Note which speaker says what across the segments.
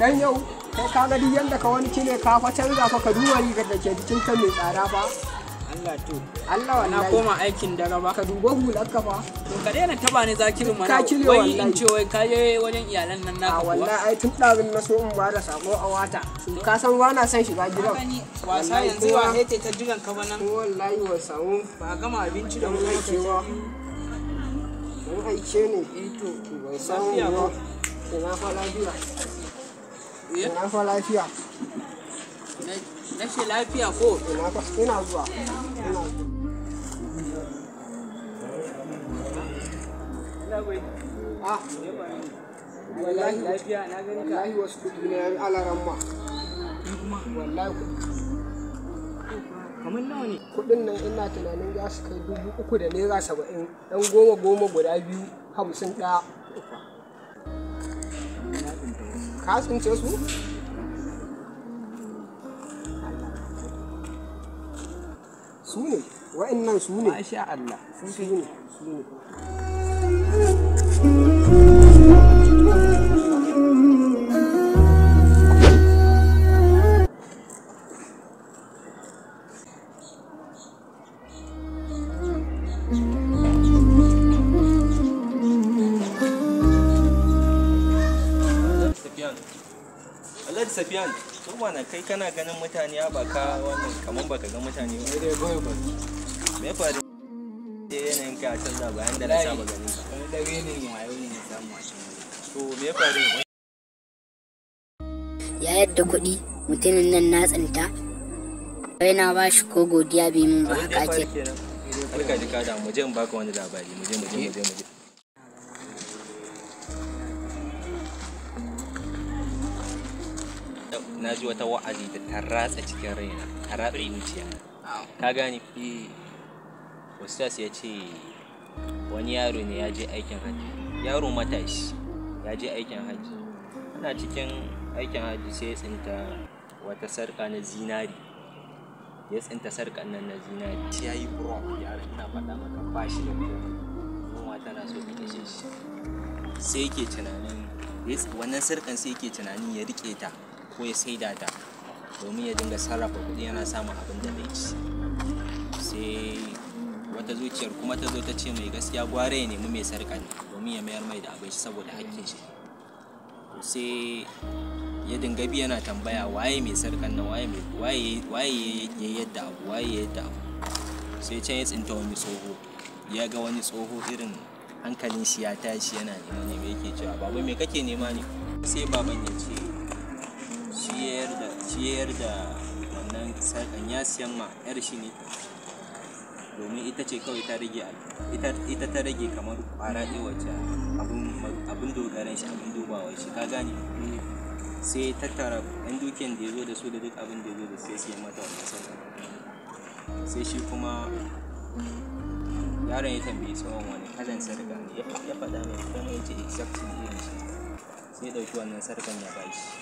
Speaker 1: Dan yau kai ka ga duk yanda ka wani kine ka fa canza fa ka duba rigar da ke jikin ka mai tsada fa.
Speaker 2: Allah to.
Speaker 1: Allah wallahi.
Speaker 2: Na koma aikin dare ba.
Speaker 1: Ka duba hular ka fa.
Speaker 2: To ka daina taba ni zakirin mana.
Speaker 1: Ka kile
Speaker 2: wai
Speaker 1: wallahi.
Speaker 2: in ce wai ka je wajen iyalan nan naka kuwa.
Speaker 1: Wallahi ai tun ɗazun na so in ba da sako a wata. Ka san ba na son shiga gidan.
Speaker 2: Wasa yanzu ba sai ta jiran ka ba nan.
Speaker 1: Wallahi wa samu
Speaker 2: ba gama abinci da
Speaker 1: mun aikewa. Mun aike ne.
Speaker 2: To
Speaker 1: Ban samu ba. Ina fa lafiya. Ina fa lafiya.
Speaker 2: Na ce lafiya ko?
Speaker 1: Ina zuwa. Wallahi
Speaker 2: lafiya na gani ka.
Speaker 1: Wallahi wasu kuɗi ne yayi alaran ma. Wallahi
Speaker 2: Kamar nawa ne?
Speaker 1: kuɗin nan ina tunanin za su kai 3,000 da naira 70. Ɗan 10 guda biyu 50 ɗaya. Ka tsince su? Su ne, wa'annan su ne.
Speaker 2: Masha Allah.
Speaker 1: Su ne.
Speaker 3: Alhaji Safiyan, to mana kai kana ganin mutane ba ka wannan kaman baka ga mutane ba.
Speaker 2: Dai goyo ba.
Speaker 3: Me ya faru? Yanayin ka canza bayan da na saba ganin ka.
Speaker 2: Wani dare ne wayo ne na samu a cikin.
Speaker 3: To me ya faru?
Speaker 4: Ya yadda kuɗi mutumin nan na tsinta bai na ba shi ko godiya bai min ba haka ake.
Speaker 3: Harka ji kada mu je in baka wani labari mu je. Na ji wata wa'azi da ta ratsa cikin raina, ta ratsa zuciya. Ka gane? Ustaz ya ce wani yaro ne ya je aikin hajji. Yaro matashi ya je aikin hajji. Ana cikin aikin hajji sai ya tsinta wata sarƙa na zinari. Ya tsinta sarƙan nan na zinari. Ya yi bro, yaron ina faɗa maka ba shi da komai. Yunwa tana so ta kashe shi. Sai yake tunanin, wannan sarƙan sai yake tunanin ya riƙe ta ko ya saida ta domin ya dinga sarrafa kuɗi yana samun abin da zai ci. Sai wata zuciyar kuma ta zo ta ce mai gaskiya gware ya nemi mai sarƙan domin ya mayar mai da abin shi saboda hakkin shi. Sai ya dinga bi yana tambaya waye mai sarƙan nan, waye ya yadda abu. Sai can ya tsinta wani tsoho, ya ga wani tsoho irin hankalin shi ya tashi yana neman ne yake cewa baba me kake nema ne? Sai baban ya ce ciyar da wannan sarƙan ya siyan ma yar shi ne domin ita ce kawai ta rage ita ta rage kamar ƙwara ɗaya wacce abin dogaran shi, abin dubawar shi, ka gane? Sai tattara ɗan dukiyan da ya zo da su da duk abin da ya zo da sai siyan mata wannan sarƙan. Sai shi kuma yaron ya tambayi tsohon wani kalan sarƙa ne, ya faɗa mai kuma ya ce exactly irin shi. Sai ya ɗauki wannan sarƙan ya ba shi.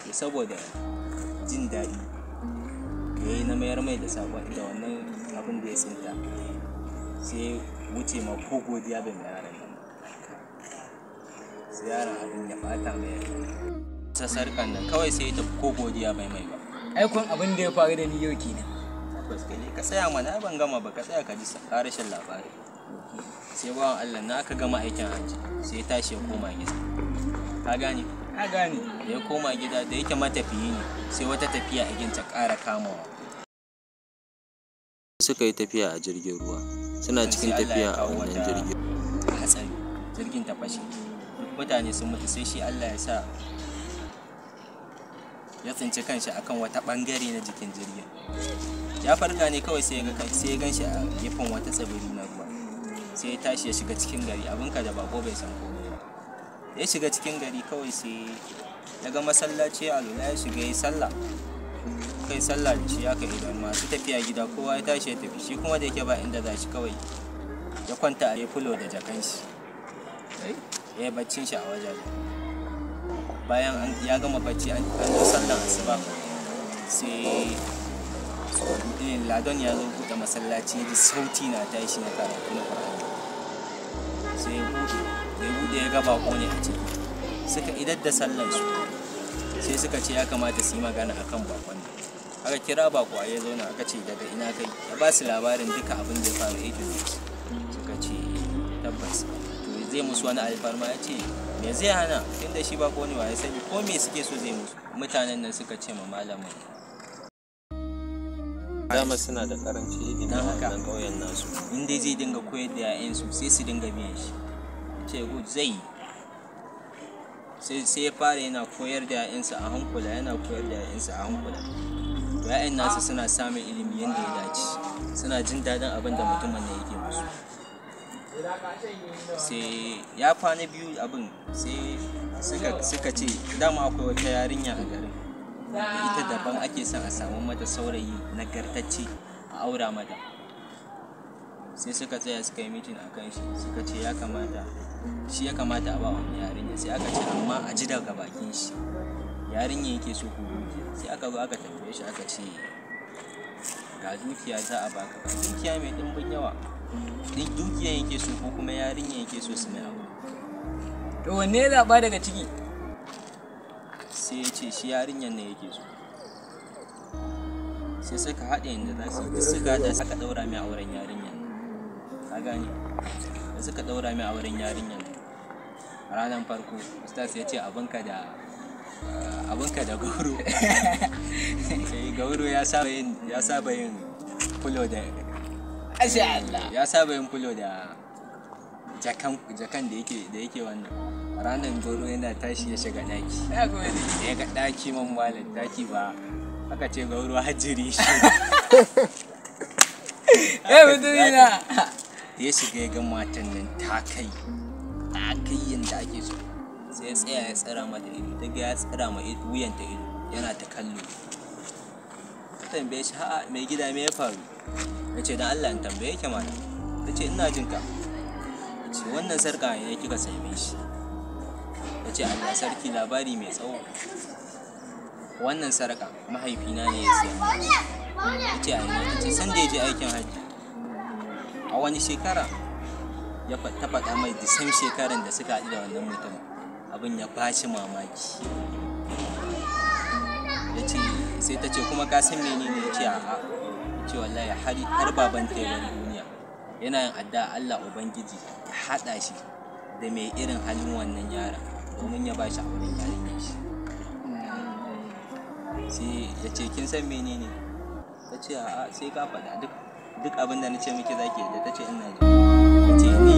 Speaker 3: Saboda jin daɗi ya yi na mayar mai da saƙon da wannan abin da ya tsinta, sai wuce ma ko godiya bai mai yaran nan. Sai yaran abin ya ɓata mai sa sarƙan nan kawai sai ta ko godiya bai mai ba.
Speaker 2: Aikon abin da ya faru da ni yau kenan.
Speaker 3: Tabbas kai ne ka tsaya mana ban gama ba, ka tsaya ka ji ƙarashin labari. Sai bawan Allah na aka gama aikin hajji sai ya tashi ya koma gida. Ka gane?
Speaker 2: Ka gane.
Speaker 3: Da ya koma gida da yake matafiyi ne sai wata tafiya a ginta ƙara kamawa. Suka yi tafiya a jirgin ruwa, suna cikin tafiya a wannan jirgin. Hatsari, jirgin ta fashe, mutane sun mutu sai shi Allah ya sa ya tsinci kanshi akan wata ɓangare na jikin jirgin. Ya farka ne kawai sai ya gan shi a gefen wata tsibiri na ruwa. Sai ya tashi ya shiga cikin gari, abinka da bako bai san komai ba. Ya shiga cikin gari kawai sai ya ga masallaci a lula, ya shiga yi sallah. Kai sallah da shi ya kai idan masu tafiya gida kowa ya tashi ya tafi, shi kuma da yake ba inda za shi kawai ya kwanta a fulo da jakan shi. Ya yi baccin shi a wajen. Bayan ya gama bacci an zo sallan asuba sai ladon ya zo buɗe masallaci da sauti na tashi na karatu na Qur'ani. Sai ya buɗe ya ga bako ne a ciki. suka idar da sallarsu sai suka ce ya kamata su yi magana akan bakon. Aka kira bako ya zauna aka ce daga ina kai, ya ba su labarin duka abin da ya faru A to Z. Suka ce tabbas to zai musu wani alfarma, ya ce me zai hana tunda shi bako ne wa ya sani ko me suke so zai musu. Mutanen nan suka ce ma malamin dama suna da karanci ilimi a wannan ƙauyen nasu, in dai zai dinga koyar da 'ya'yansu sai su dinga biyan shi. Ce good zai sai ya fara yana koyar da 'ya'yansa a hankula, yana koyar da 'ya'yansa a hankula. To 'ya'yan nasu suna samun ilimi yadda ya dace, suna jin daɗin abin da mutumin ne yake musu. Sai ya kwana biyu abin sai suka ce dama akwai wata yarinya a garin da ita daban ake son a samu mata saurayi nagartacce a aura mata. Sai suka tsaya suka yi mitin akan shi, suka ce shi ya kamata a ba wani yarinya. Sai aka ce amma a ji daga bakin shi yarinya yake so ko dukiya. Sai aka zo aka tambaye shi aka ce ga dukiya za a baka, ga dukiya mai dimbin yawa, dukiya yake so ko kuma yarinya yake so su mai abu.
Speaker 2: To wanne ya zaɓa daga ciki?
Speaker 3: Sai ya ce shi yarinyar ne yake so. Sai suka haɗe yadda za su yi, suka haɗa suka ɗaura mai auren yarinyar. Ka gane? Da suka ɗaura mai auren yarinyar ranar farko ustaz ya ce abinka da gauro. Gauro ya saba yin fulo da ya saba yin fulo da jakan da yake wannan. Ranar goro yana tashi ya shiga daki, ya ga daki man malam daki ba aka ce gauro hajjiri shi.
Speaker 2: Mutumina
Speaker 3: ya shiga ya ga matan nan ta kai yadda ake so. Sai ya tsaya ya tsira mata ido, daga ya tsira ma wuyanta ido yana ta kallo. Ta tambaye shi ha'a mai gida me ya faru? Ya ce dan Allah in tambaye ki mana. Ta ce ina jin ka. Ya ce wannan sarƙa ne kika same shi. Ya ce Allah sarki labari mai tsawo. Wannan sarƙa mahaifina ne ya siya. Ya ce a ina? Ya ce sanda ya je aikin hajji. A wani shekara ya faɗa mai the same shekaran da suka haɗu da wannan mutum. Abin ya bashi mamaki. Ya ce sai ta ce kuma ka san menene? Ya ce a'a. Ya ce wallahi har baban ta ya bari duniya yana yin addu'a Allah Ubangiji ya haɗa shi da mai irin halin wannan yaron domin ya bashi auren yarinyar shi. Sai ya ce kin san menene? Ta ce a'a sai ka faɗa duk abin da na ce miki zaki yadda. Ta ce ina ji. Ya ce ni